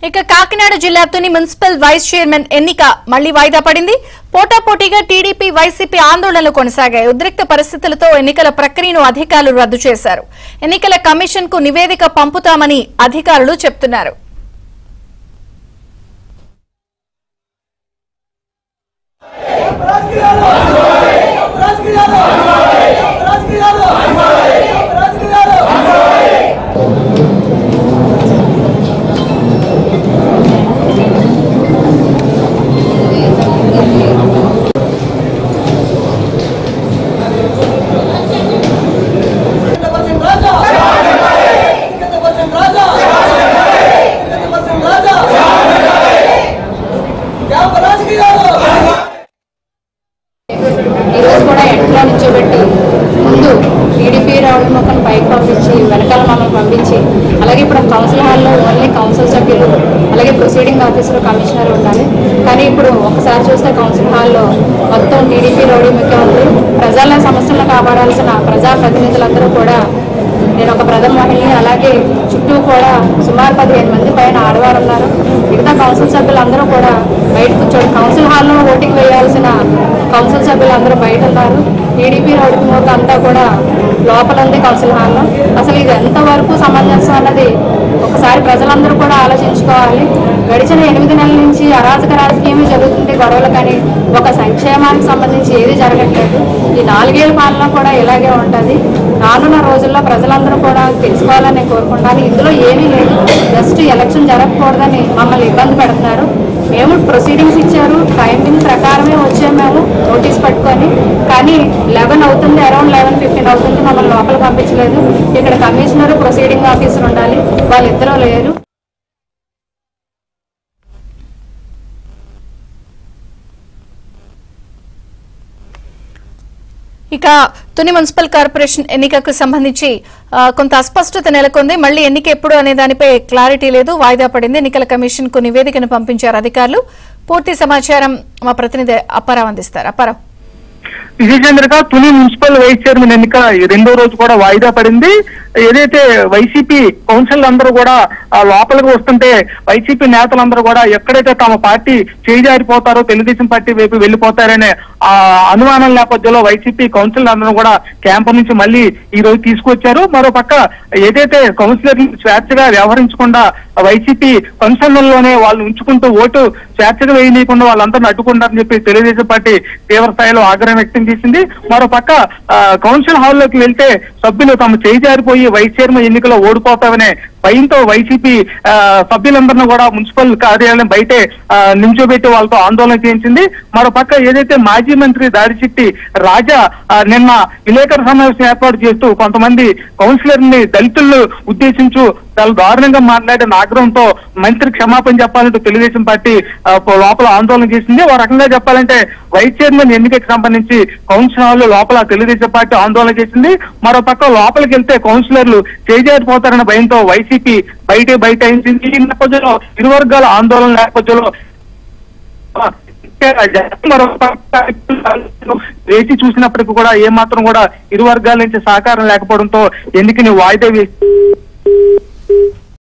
ఇక కాకినాడ జిల్లా Tuni municipal vice chairman ఎన్నిక మళ్లీ వాయిదా పడింది. పోటాపోటీగా టీడీపీ వైసీపీ ఆందోళనలు కొనసాగాయి. ఉద్రిక్త పరిస్థితులతో ఎన్నికల ప్రక్రియను అధికారులు రద్దు చేశారు. ఎన్నికల కమిషన్ కు నివేదిక పంపుతామని అధికారులు చెబుతున్నారు. ముందు టీడీపీ రౌడీ మొక్కను పైకి పంపించి వెనకాల మమ్మల్ని పంపించి అలాగే ఇప్పుడు కౌన్సిల్ హాల్లో ఓన్లీ కౌన్సిల్ సభ్యులు అలాగే ప్రొసీడింగ్ ఆఫీసర్ కమిషనర్ ఉండాలి. కానీ ఇప్పుడు ఒకసారి చూస్తే కౌన్సిల్ హాల్లో మొత్తం టీడీపీ రౌడీ మొక్క ఉంది. ప్రజల సమస్యలను కాపాడాల్సిన ప్రజాప్రతినిధులందరూ కూడా, నేను ఒక ప్రథమ మహిళని, అలాగే చుట్టూ కూడా సుమారు 15 మంది పైన ఆడవారు ఉన్నారు. మిగతా కౌన్సిల్ సభ్యులందరూ కూడా బయట కూర్చోండి. కౌన్సిల్ హాల్లో ఓటింగ్ వేయాల్సిన కౌన్సిల్ సభ్యులందరూ బయట ఉన్నారు. టీడీపీ రౌడీ మొక్క అంతా కూడా లోపల ఉంది కౌన్సిల్ హాల్లో. అసలు ఇది ఎంతవరకు సమంజసం అన్నది ఒకసారి ప్రజలందరూ కూడా ఆలోచించుకోవాలి. గడిచిన 8 నెలల నుంచి అరాజక రాజకీయమే జరుగుతుంది, గొడవలు కానీ ఒక సంక్షేమానికి సంబంధించి ఏది జరగట్లేదు. ఈ 4 ఏళ్ల పాలన కూడా ఇలాగే ఉంటుంది. రానున్న రోజుల్లో ప్రజలందరూ కూడా తెలుసుకోవాలని నేను కోరుకుంటాను. ఇందులో ఏమీ లేదు, జస్ట్ ఎలక్షన్ జరగకూడదని మమ్మల్ని ఇబ్బంది పెడుతున్నారు. మేము ప్రొసీడింగ్స్ ఇచ్చారు, టైమింగ్ ప్రకారమే వచ్చాము మేము నోటీస్ పట్టుకొని. కానీ 11 అవుతుంది, అరౌండ్ 11:15 అవుతుంది, మమ్మల్ని లోపల పంపించలేదు. ఇక్కడ కమిషనర్ ప్రొసీడింగ్ ఆఫీసర్ ఉండాలి, వాళ్ళిద్దరూ లేరు. ఇక తుని మున్సిపల్ కార్పొరేషన్ ఎన్నికకు సంబంధించి కొంత అస్పష్టత నెలకొంది. మళ్లీ ఎన్నిక ఎప్పుడు అనే దానిపై క్లారిటీ లేదు, వాయిదా పడింది. ఎన్నికల కమిషన్ కు నివేదికను పంపించారు అధికారులు. పూర్తి సమాచారం మా ప్రతినిధి అప్పారావు అందిస్తారు. అప్పారావు. విజయచంద్రగా తుని మున్సిపల్ వైస్ చైర్మన్ ఎన్నిక 2వ రోజు కూడా వాయిదా పడింది. ఏదైతే వైసీపీ కౌన్సిల్ అందరూ కూడా లోపలికి వస్తుంటే వైసీపీ నేతలందరూ కూడా ఎక్కడైతే తమ పార్టీ చేజారిపోతారో తెలుగుదేశం పార్టీ వైపు వెళ్లిపోతారనే ఆ అనుమానం నేపథ్యంలో వైసీపీ కౌన్సిల్ అందరూ కూడా క్యాంపు నుంచి మళ్ళీ ఈ రోజు తీసుకొచ్చారు. మరోపక్క ఏదైతే కౌన్సిలర్ స్వేచ్ఛగా వ్యవహరించకుండా వైసీపీ కౌన్సిలర్లోనే వాళ్ళు ఉంచుకుంటూ ఓటు స్వేచ్ఛగా వేయనీయకుండా వాళ్ళందరినీ అడ్డుకుంటారని చెప్పి తెలుగుదేశం పార్టీ తీవ్ర స్థాయిలో ఆగ్రహం వ్యక్తం చేసింది. మరోపక్క కౌన్సిల్ హాల్లోకి వెళ్తే సభ్యులు తమ చేజారిపోయి వైస్ చైర్మన్ ఎన్నికలో ఓడిపోతామనే భయంతో వైసీపీ సభ్యులందరినీ కూడా మున్సిపల్ కార్యాలయం బయటే నించోబెట్టి వాళ్ళతో ఆందోళన చేయించింది. మరోపక్క ఏదైతే మాజీ మంత్రి దాడిచిట్టి రాజా నిన్న విలేకరుల సమావేశం ఏర్పాటు చేస్తూ కొంతమంది కౌన్సిలర్ ని దళితులను ఉద్దేశించు చాలా దారుణంగా మాట్లాడిన ఆగ్రహంతో మంత్రి క్షమాపణ చెప్పాలంటూ తెలుగుదేశం పార్టీ లోపల ఆందోళన చేసింది. ఓ రకంగా చెప్పాలంటే వైస్ చైర్మన్ ఎన్నికకి సంబంధించి కౌన్సిల్ హాల్ లోపల తెలుగుదేశం పార్టీ ఆందోళన చేసింది. మరోపక్క లోపలికి వెళ్తే కౌన్సిలర్లు చేజారిపోతారన్న భయంతో వైసీపీ బయట అయింది. ఈ నేపథ్యంలో ఇరు వర్గాల ఆందోళన నేపథ్యంలో వేసి చూసినప్పటికీ కూడా ఏమాత్రం కూడా ఇరు వర్గాల నుంచి సహకారం లేకపోవడంతో ఎన్నికని వాయిదా వేసి